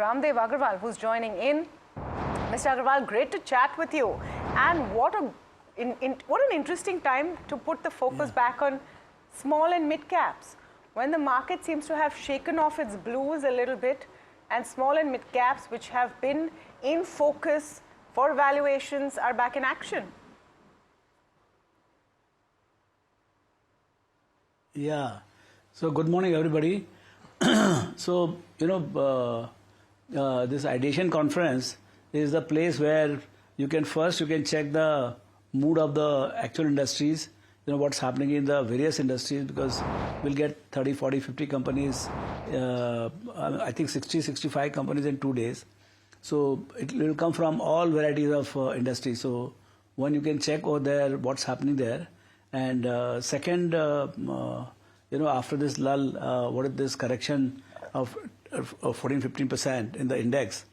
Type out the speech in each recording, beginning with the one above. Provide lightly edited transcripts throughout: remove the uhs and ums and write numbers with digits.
Raamdeo Agrawal, who's joining in. Mr. Agrawal, great to chat with you. And what an interesting time to put the focus back on small and mid caps. When the market seems to have shaken off its blues a little bit, and small and mid caps, which have been in focus for valuations, are back in action. Yeah. So good morning, everybody. So, this ideation conference is the place where you can check the mood of the actual industries, what's happening in the various industries, because we'll get 30, 40, 50 companies, I think 60, 65 companies in 2 days. So it will come from all varieties of industries. So one, you can check over there what's happening there. And second, after this lull, what is this correction of 14-15% in the index?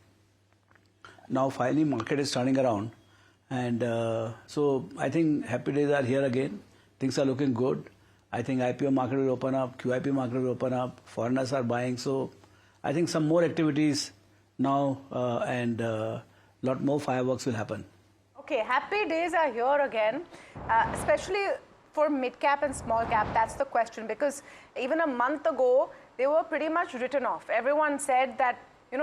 Now finally market is turning around, and so I think happy days are here again. Things are looking good. I think IPO market will open up, QIP market will open up, foreigners are buying. So I think some more activities now and lot more fireworks will happen. Okay, happy days are here again, especially for mid-cap and small-cap. That's the question, because even a month ago, they were pretty much written off. Everyone said that,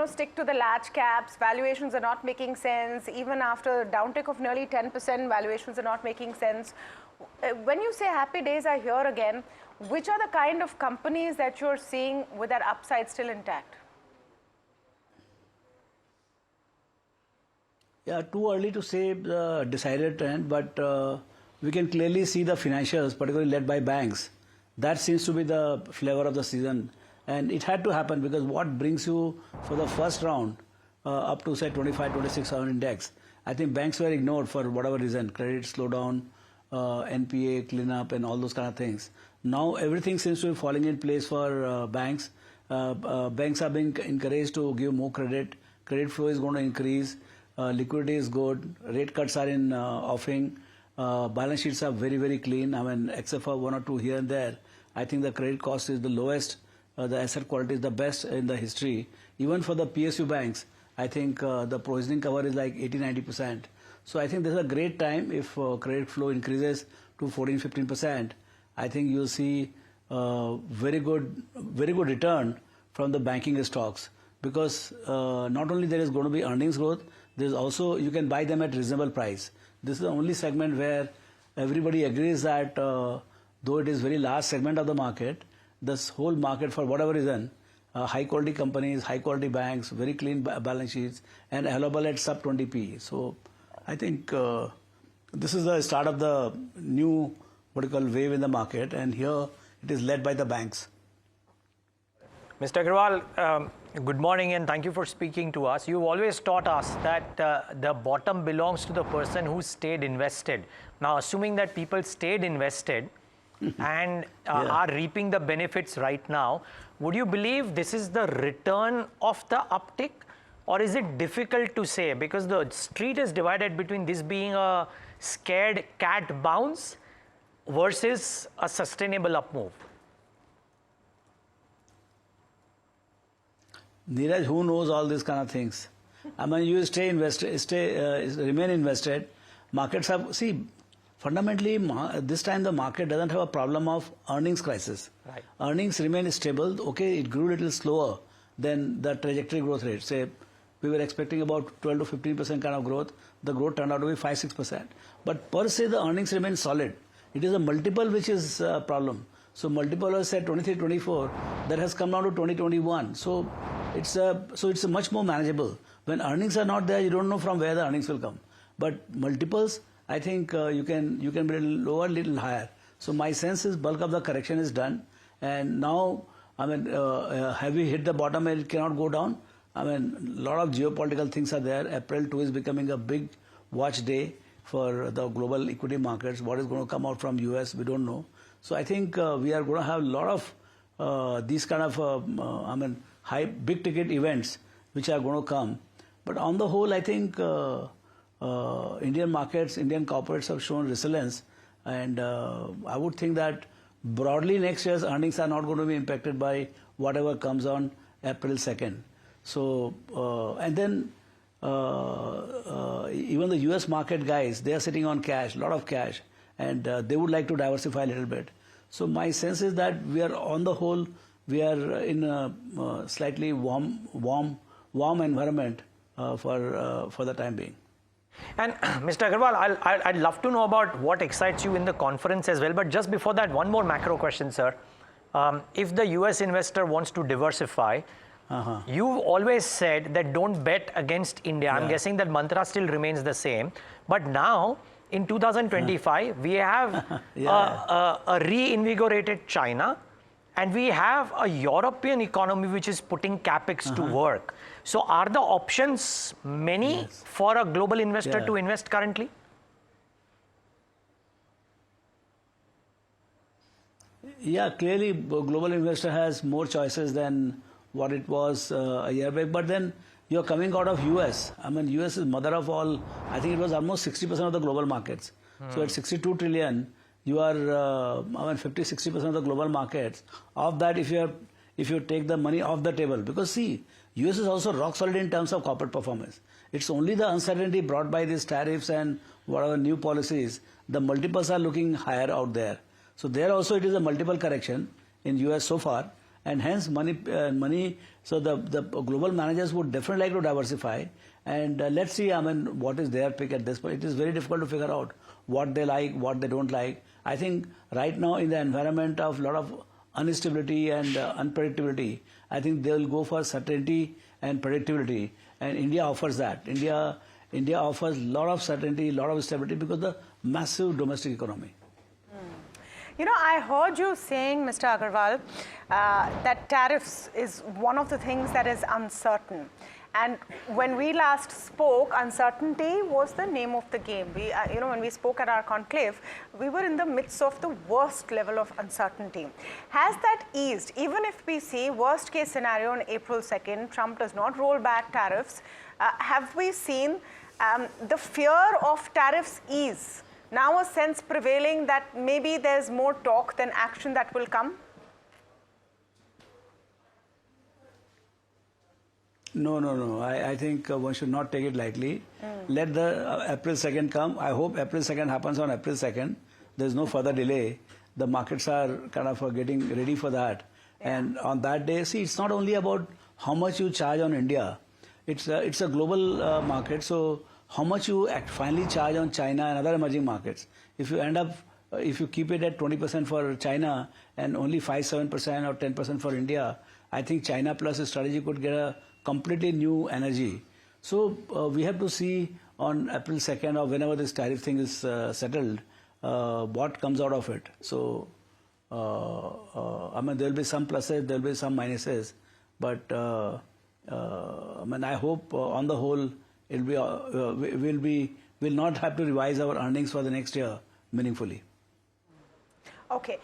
stick to the large caps, valuations are not making sense. Even after a downtick of nearly 10%, valuations are not making sense. When you say happy days are here again, which are the kind of companies that you're seeing with that upside still intact? Yeah, too early to say the decided trend, but we can clearly see the financials, particularly led by banks. That seems to be the flavor of the season. And it had to happen, because what brings you for the first round up to say 25, 26,000 index? I think banks were ignored for whatever reason, credit slowdown, NPA cleanup and all those kind of things. Now everything seems to be falling in place for banks. Banks are being encouraged to give more credit. Credit flow is going to increase. Liquidity is good. Rate cuts are in offering. Balance sheets are very, very clean. I mean, except for one or two here and there, I think the credit cost is the lowest. The asset quality is the best in the history. Even for the PSU banks, I think the provisioning cover is like 80-90%. So I think this is a great time. If credit flow increases to 14-15%, I think you'll see very good return from the banking stocks, because not only there is going to be earnings growth, there is also you can buy them at reasonable price. This is the only segment where everybody agrees that though it is very large segment of the market, this whole market, for whatever reason, high quality companies, high quality banks, very clean balance sheets, and available at sub 20p. So I think this is the start of the new wave in the market, and here it is led by the banks. Mr. Agrawal, good morning and thank you for speaking to us. You've always taught us that the bottom belongs to the person who stayed invested. Now, assuming that people stayed invested and are reaping the benefits right now, would you believe this is the return of the uptick, or is it difficult to say, because the street is divided between this being a scared cat bounce versus a sustainable up move? Neeraj, who knows all these kind of things? I mean, you stay invested, remain invested. Markets have, fundamentally, this time the market doesn't have a problem of earnings crisis. Right. Earnings remain stable. Okay, it grew a little slower than the trajectory growth rate. Say, we were expecting about 12 to 15% kind of growth. The growth turned out to be 5-6%. But per se, the earnings remain solid. It is a multiple which is a problem. So multiple was said 23, 24. That has come down to 20, 21. So it's much more manageable. When earnings are not there, you don't know from where the earnings will come. But multiples, I think you can be a little lower, little higher. So my sense is bulk of the correction is done, and now I mean, have we hit the bottom and it cannot go down? I mean, a lot of geopolitical things are there. April 2 is becoming a big watch day for the global equity markets. What is going to come out from US, we don't know. So I think we are going to have a lot of these kind of big ticket events which are going to come. But on the whole, I think Indian markets, Indian corporates have shown resilience, and I would think that broadly next year's earnings are not going to be impacted by whatever comes on April 2nd. So, and then even the US market guys, they are sitting on cash, a lot of cash, and they would like to diversify a little bit. So my sense is that we are, on the whole, we are in a slightly warm environment for the time being. And Mr. Agrawal, I'd love to know about what excites you in the conference as well. But just before that, one more macro question, sir. If the US investor wants to diversify, you've always said that don't bet against India. I'm guessing that mantra still remains the same. But now, in 2025, we have a reinvigorated China, and we have a European economy which is putting capex to work. So are the options many for a global investor to invest currently? Yeah, clearly global investor has more choices than what it was a year back. But then you're coming out of US. I mean, US is mother of all. I think it was almost 60% of the global markets. So at 62 trillion, you are, 50-60% of the global markets. Of that, if you take the money off the table, because see, US is also rock solid in terms of corporate performance. It's only the uncertainty brought by these tariffs and whatever new policies, the multiples are looking higher out there. So there also it is a multiple correction in US so far, and hence money. So the global managers would definitely like to diversify, and let's see. I mean, what is their pick at this point? It is very difficult to figure out what they like, what they don't like. I think right now in the environment of a lot of instability and unpredictability, I think they will go for certainty and predictability, and India offers that. India offers a lot of certainty, a lot of stability because of the massive domestic economy. You know, I heard you saying, Mr. Agrawal, that tariffs is one of the things that is uncertain. And when we last spoke, uncertainty was the name of the game. We, when we spoke at our conclave, we were in the midst of the worst level of uncertainty. Has that eased? Even if we see worst case scenario on April 2nd, Trump does not roll back tariffs, have we seen the fear of tariffs ease? Now a sense prevailing that maybe there's more talk than action that will come? No. I think one should not take it lightly. Let the April 2nd come. I hope April 2nd happens on April 2nd. There's no further delay. The markets are kind of getting ready for that. And on that day, see, it's not only about how much you charge on India. It's a global market. So how much you finally charge on China and other emerging markets. If you keep it at 20% for China and only 5-7% or 10% for India, I think China plus a strategy could get a completely new energy. So we have to see on April 2nd or whenever this tariff thing is settled, what comes out of it. So I mean, there will be some pluses, there will be some minuses, but I mean, I hope on the whole we'll not have to revise our earnings for the next year meaningfully. Okay.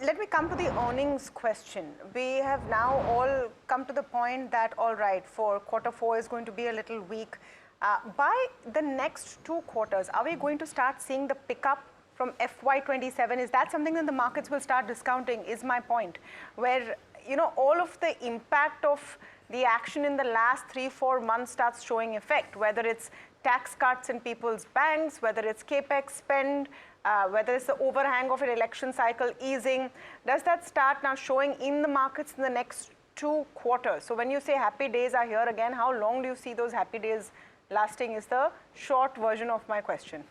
Let me come to the earnings question. We have now all come to the point that, all right, for Q4 is going to be a little weak. By the next 2 quarters, are we going to start seeing the pickup from FY27? Is that something that the markets will start discounting, is my point, where, all of the impact of the action in the last 3-4 months starts showing effect, whether it's tax cuts in people's banks, whether it's capex spend, whether it's the overhang of an election cycle easing. Does that start now showing in the markets in the next 2 quarters? So when you say happy days are here again, how long do you see those happy days lasting is the short version of my question.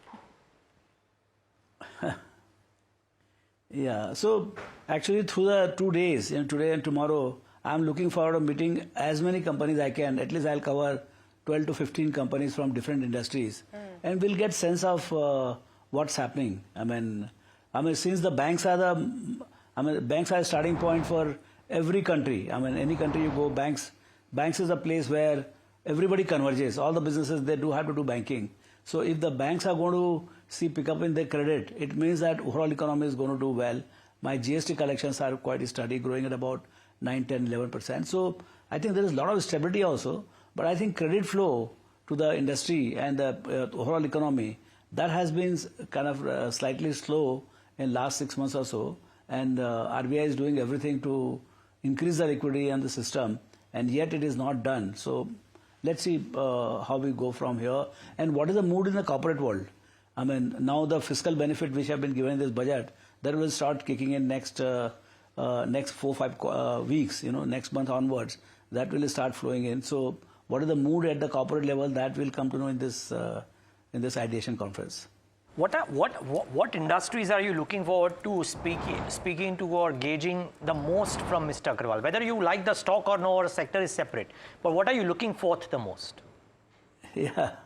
Yeah, so actually through the 2 days, today and tomorrow, I'm looking forward to meeting as many companies I can. At least I'll cover 12 to 15 companies from different industries, and we'll get sense of what's happening. I mean, since the banks are banks are a starting point for every country. I mean, any country you go, banks is a place where everybody converges. All the businesses, they do have to do banking. So if the banks are going to see pickup in their credit, it means that overall economy is going to do well. My GST collections are quite steady, growing at about 9, 10, 11%. So I think there is a lot of stability also. But I think credit flow to the industry and the overall economy, that has been kind of slightly slow in last 6 months or so. And RBI is doing everything to increase the liquidity in the system and yet it is not done. So let's see how we go from here. And what is the mood in the corporate world? I mean, now the fiscal benefit which have been given in this budget, that will start kicking in next 4-5 weeks, next month onwards. That will start flowing in. So what is the mood at the corporate level? That will come to know in this ideation conference. What industries are you looking forward to speaking to or gauging the most from Mr. Agrawal? Whether you like the stock or no, or sector is separate. But what are you looking forth the most? Yeah.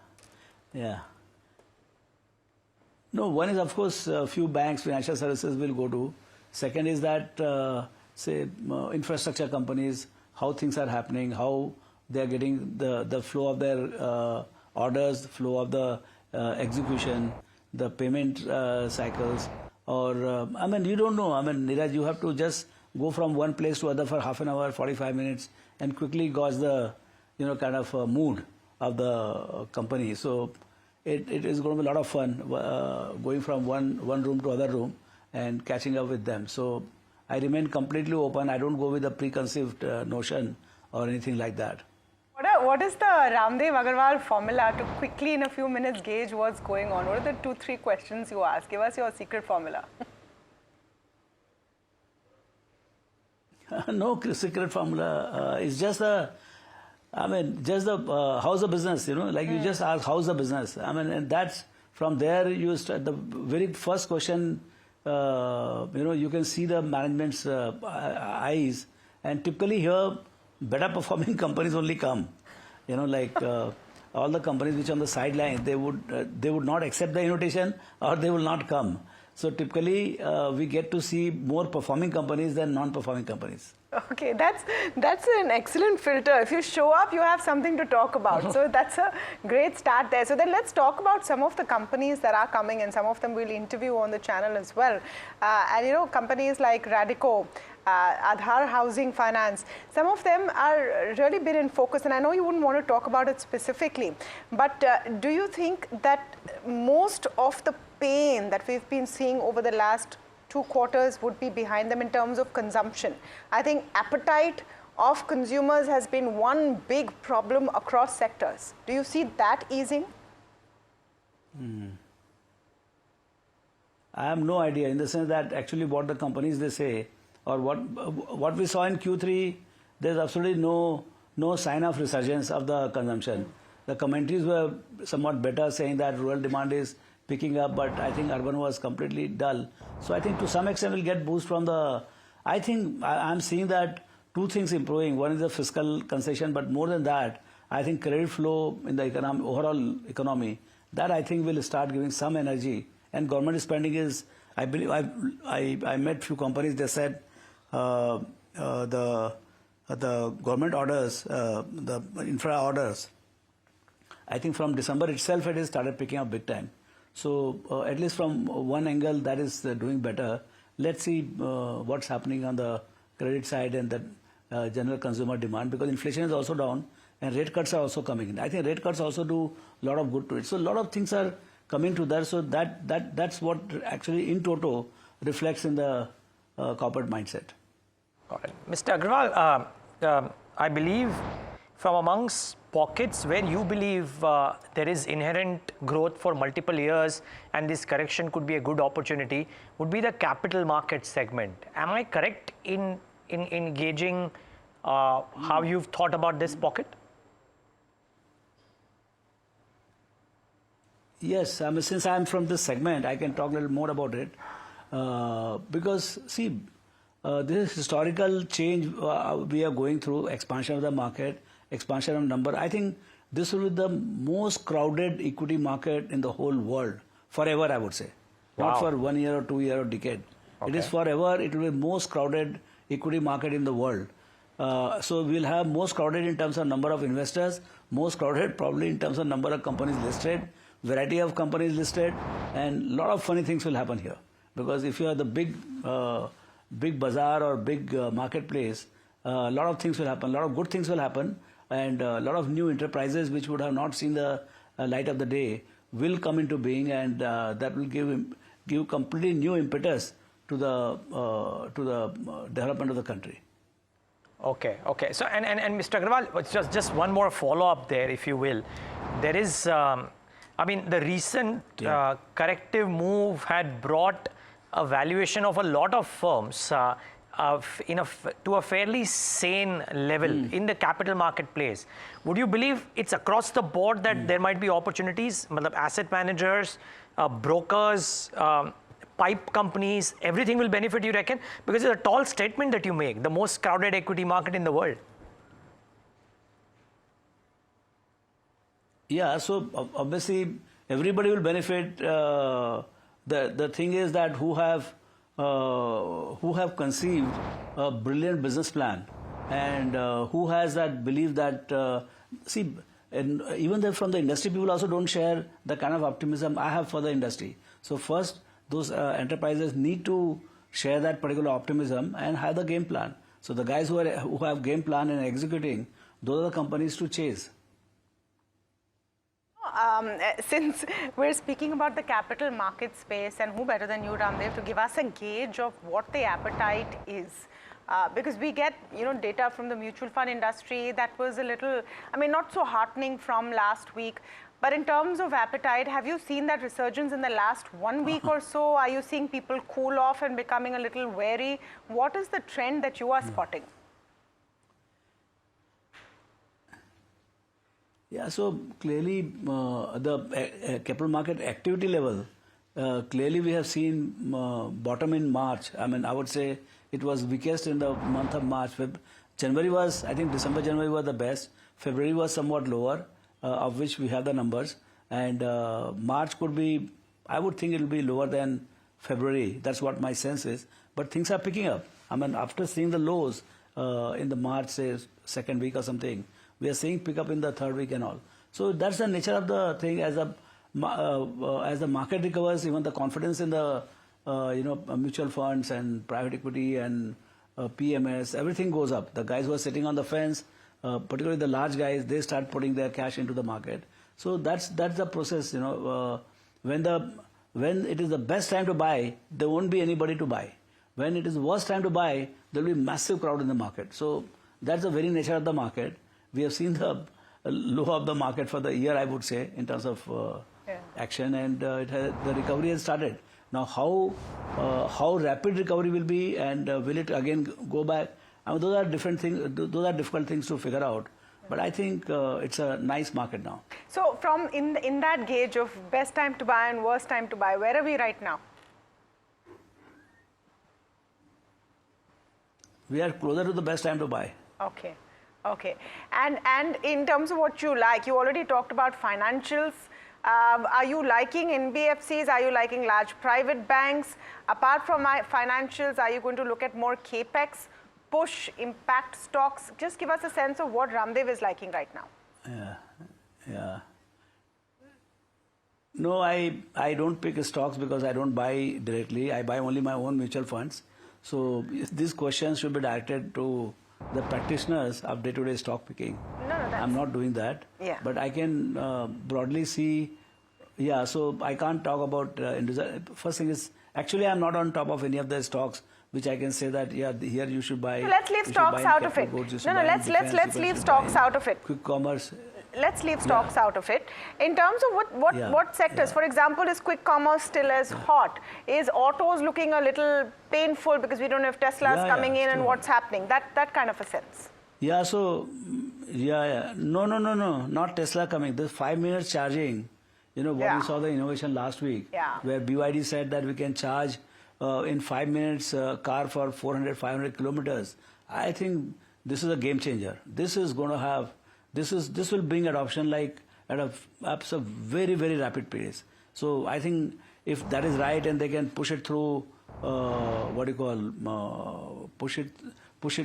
No, one is, of course, a few banks, financial services will go to. Second is that, infrastructure companies, how things are happening, how they are getting the flow of their orders, the flow of the execution, the payment cycles. Or, you don't know. Neeraj, you have to just go from one place to other for half an hour, 45 minutes, and quickly gauge the, kind of mood of the company. So it is going to be a lot of fun going from one room to other room and catching up with them. So I remain completely open. I don't go with a preconceived notion or anything like that. What is the Raamdeo Agrawal formula to quickly in a few minutes gauge what's going on? What are the 2-3 questions you ask? Give us your secret formula. No secret formula. It's just how's the business, you just ask, how's the business? And that's, from there you start, the very first question, you can see the management's eyes, and typically here, better performing companies only come. All the companies which are on the sideline, they would not accept the invitation or they will not come. So typically, we get to see more performing companies than non-performing companies. Okay, that's an excellent filter. If you show up, you have something to talk about. So that's a great start there. So then let's talk about some of the companies that are coming, and some of them we'll interview on the channel as well. Companies like Radico, Aadhar Housing Finance, some of them are really been in focus, and I know you wouldn't want to talk about it specifically, but do you think that most of the pain that we've been seeing over the last 2 quarters would be behind them in terms of consumption? I think appetite of consumers has been one big problem across sectors. Do you see that easing? I have no idea, in the sense that actually what the companies they say, or what we saw in Q3, there's absolutely no sign of resurgence of the consumption. The commentaries were somewhat better, saying that rural demand is picking up, but I think urban was completely dull. So I think to some extent we'll get boost from I think I'm seeing that 2 things improving. One is the fiscal concession, but more than that, I think credit flow in the overall economy, that I think will start giving some energy. And government spending is, I believe, I met few companies, they said the government orders, the infra orders, I think from December itself it has started picking up big time. So at least from one angle, that is doing better. Let's see what's happening on the credit side and the general consumer demand, because inflation is also down and rate cuts are also coming in. I think rate cuts also do a lot of good to it. So a lot of things are coming to that. So that's what actually in toto reflects in the corporate mindset. Got it. Mr. Agrawal, I believe from amongst pockets where you believe there is inherent growth for multiple years and this correction could be a good opportunity would be the capital market segment. Am I correct in gauging how you've thought about this pocket? Yes, since I'm from this segment, I can talk a little more about it. Because, see, this historical change we are going through, expansion of the market, expansion of number. I think this will be the most crowded equity market in the whole world, forever, I would say. Wow. Not for 1 year or 2 year or decade. Okay. It is forever, it will be most crowded equity market in the world. So we'll have most crowded in terms of number of investors, most crowded probably in terms of number of companies listed, variety of companies listed, and a lot of funny things will happen here. Because if you are the big bazaar or big marketplace, a lot of things will happen, a lot of good things will happen, and a lot of new enterprises which would have not seen the light of the day will come into being, and that will give completely new impetus to the development of the country. Okay, okay. So, and Mr. Agrawal, just one more follow-up there, if you will. There is, I mean, the recent corrective move had brought a valuation of a lot of firms to a fairly sane level in the capital marketplace. Would you believe it's across the board that there might be opportunities? Asset managers, brokers, pipe companies, everything will benefit, you reckon? Because it's a tall statement that you make, the most crowded equity market in the world. Yeah, so obviously everybody will benefit. The thing is that who have conceived a brilliant business plan and who has that belief that and even from the industry, people also don't share the kind of optimism I have for the industry. So first, those enterprises need to share that particular optimism and have the game plan. So the guys who have game plan and executing, those are the companies to chase. Since we're speaking about the capital market space, and who better than you, Raamdeo, to give us a gauge of what the appetite is. Because we get, data from the mutual fund industry that was a little, not so heartening from last week. But in terms of appetite, have you seen that resurgence in the last 1 week or so? Are you seeing people cool off and becoming a little wary? What is the trend that you are spotting? Yeah, so clearly the capital market activity level, clearly we have seen bottom in March. I would say it was weakest in the month of March. January was, I think December, January was the best. February was somewhat lower, of which we have the numbers. And March could be, I would think it will be lower than February. That's what my sense is. But things are picking up. After seeing the lows in the March, say, second week or something, we are seeing pick up in the third week and all. So that's the nature of the thing. As the market recovers, even the confidence in the mutual funds and private equity and PMS, everything goes up. The guys who are sitting on the fence, particularly the large guys, they start putting their cash into the market. So that's the process. When it is the best time to buy, there won't be anybody to buy. When it is the worst time to buy, there will be massive crowd in the market. So that's the very nature of the market. We have seen the low of the market for the year, I would say, in terms of action, and the recovery has started. Now, how rapid recovery will be, and will it again go back? Those are different things. Those are difficult things to figure out. But I think it's a nice market now. So, from in that gauge of best time to buy and worst time to buy, where are we right now? We are closer to the best time to buy. Okay. Okay. And in terms of what you like, you already talked about financials. Are you liking NBFCs? Are you liking large private banks? Apart from financials, are you going to look at more capex, push, impact stocks? Just give us a sense of what Raamdeo is liking right now. Yeah. No, I don't pick stocks because I don't buy directly. I buy only my own mutual funds. So these questions should be directed to the practitioners of day-to-day stock picking. No, I'm not doing that. Yeah. But I can broadly see, so I can't talk about, first thing is, actually I'm not on top of any of the stocks which I can say that, here you should buy. So let's leave stocks out of it. Let's leave stocks out of it. Quick commerce. Let's leave stocks out of it. In terms of what sectors, for example, is quick commerce still as hot? Is autos looking a little painful because we don't know if Tesla's coming in and what's happening? That kind of a sense. No, not Tesla coming. This 5 minutes charging, we saw the innovation last week, where BYD said that we can charge in 5 minutes car for 400, 500 kilometers. I think this is a game changer. This is going to have, this will bring adoption like at a very, very rapid pace. So I think if that is right and they can push it through, push it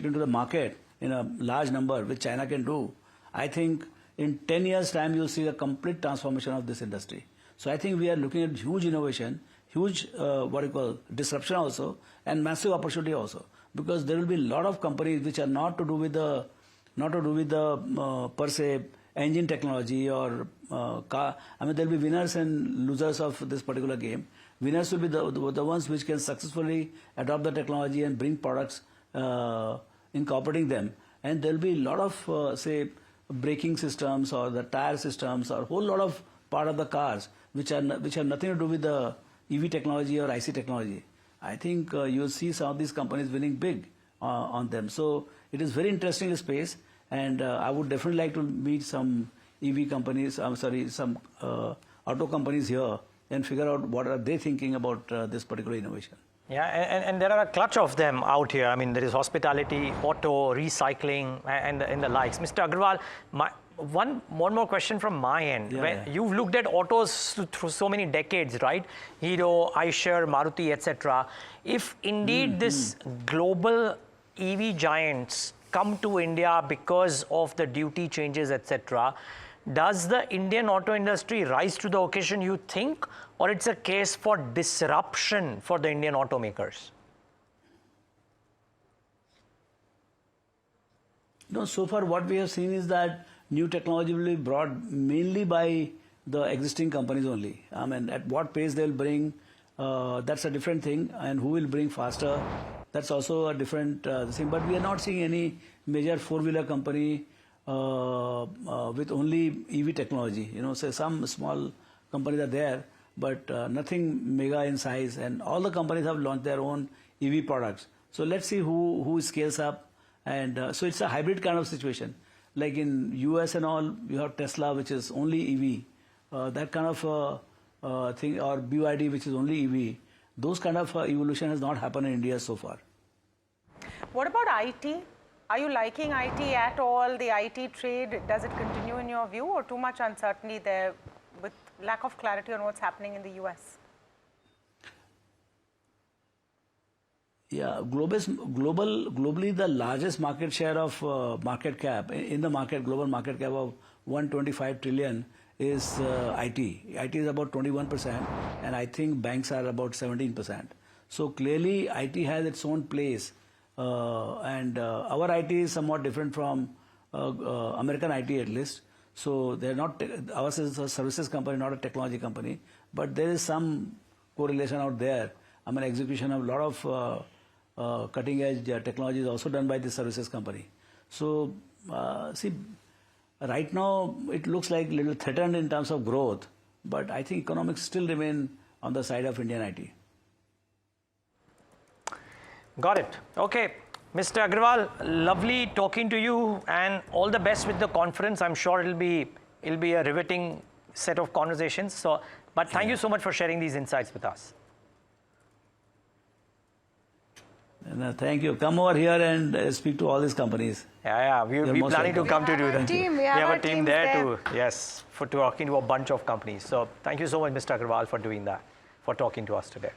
into the market in a large number, which China can do, I think in 10 years' time you'll see a complete transformation of this industry. So I think we are looking at huge innovation, huge disruption also, and massive opportunity also, because there will be a lot of companies which are not to do with the per se engine technology or car. There will be winners and losers of this particular game. Winners will be the ones which can successfully adopt the technology and bring products, incorporating them. and there'll be a lot of, say, braking systems or the tire systems or a whole lot of part of the cars which have nothing to do with the EV technology or IC technology. I think you'll see some of these companies winning big on them. So it is very interesting space, and I would definitely like to meet some EV companies, some auto companies here and figure out what are they thinking about this particular innovation. Yeah, and there are a clutch of them out here. I mean, there is hospitality, auto, recycling, and the likes. Mr. Agrawal, one more question from my end. You've looked at autos through so many decades, right? Hero, Eicher, Maruti, etc. If indeed this global EV giants come to India because of the duty changes, etc., does the Indian auto industry rise to the occasion, you think, or it's a case for disruption for the Indian automakers? No, so far what we have seen is that new technology will be brought mainly by the existing companies only. I mean, at what pace they'll bring, that's a different thing, and who will bring faster, that's also a different thing. But we are not seeing any major four-wheeler company with only EV technology. You know, say some small companies are there, but nothing mega in size, and all the companies have launched their own EV products. So let's see who scales up, and so it's a hybrid kind of situation. Like in US and all, you have Tesla, which is only EV, that kind of thing, or BYD, which is only EV. Those kind of evolution has not happened in India so far. What about IT? Are you liking IT at all? The IT trade, does it continue in your view, or too much uncertainty there with lack of clarity on what's happening in the US? Yeah, globally the largest market share of market cap in the market, global market cap of 125 trillion is IT. IT is about 21%, and I think banks are about 17%. So clearly IT has its own place, and our IT is somewhat different from American IT at least. So they're not, ours is a services company, not a technology company, but there is some correlation out there. I mean, execution of a lot of cutting edge technology is also done by the services company. So see, right now it looks like a little threatened in terms of growth, but I think economics still remain on the side of Indian IT. Got it. Okay. Mr. Agrawal, lovely talking to you, and all the best with the conference. I'm sure it'll be a riveting set of conversations. So, but thank you so much for sharing these insights with us. Thank you. Come over here and speak to all these companies. Yeah. We're planning to come to do that. We have a team there too. Yes, for talking to a bunch of companies. So thank you so much, Mr. Agrawal, for doing that, for talking to us today.